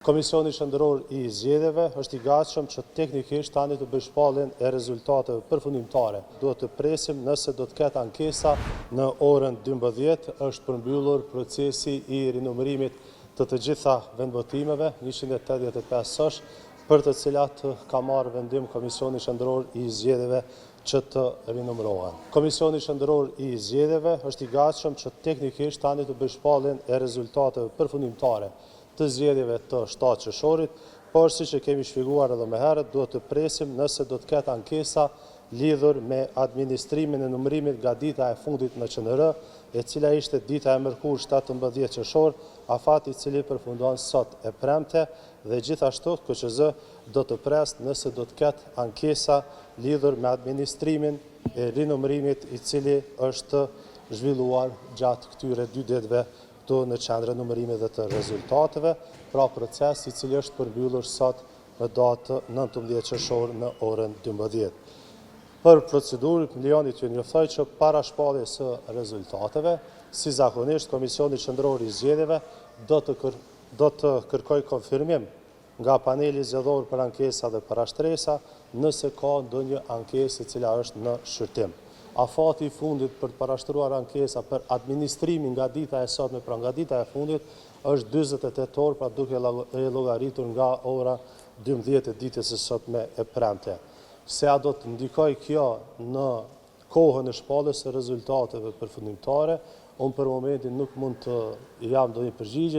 Komisioni Qendror i Zgjedhjeve është i gatshëm që teknikisht tani të bëjë shpalljen e rezultateve përfundimtare. Duhet të presim nëse do të ketë ankesa në orën 12, është përmbyllur procesi i rinumërimit të gjitha vendvotimeve, 185 është, për të cilat ka marrë vendim Komisioni Qendror i Zgjedhjeve që të rinumërohen. Komisioni Qendror i Zgjedhjeve është i gatshëm që teknikisht tani të bëjë shpalljen e rezultateve përfundimtare të zgjedhjeve të 7 qershorit, por siç e kemi shpjeguar edhe më herët, duhet të presim nëse do të ketë ankesa lidhur me administrimin e numërimit nga dita e fundit në QNR, e cila ishte dita e mërkurë 17 qershor, afati i cili përfundon sot e premte, dhe gjithashtu KQZ do të pres nëse do të ketë ankesa lidhur me administrimin e rinumërimit i cili është zhvilluar gjatë këtyre 2 ditëve në qendrën numërimit dhe të rezultateve, pra proces i cili është përmbyllur sot në datë 19 qershor në orën 12. Për procedurë, lejoni t'ju njoftoj që para shpalljes së rezultateve, si zakonisht Komisioni Qendror i Zgjedhjeve do të kërkoj konfirmim nga paneli zgjedhor për ankesa dhe parashtresa, nëse ka ndonjë ankesë e cila është në shqyrtim. Afati i fundit për të parashtruar ankesa për administrimin nga dita e sotme, pra nga dita e fundit, është 48 orë, pra duke e llogaritur nga ora 12 e ditës së sotme e premte. Se a do të ndikoj kjo në kohën e shpalljes së rezultateve përfundimtare, unë për momentin nuk mund të jam ndonjë përgjigje,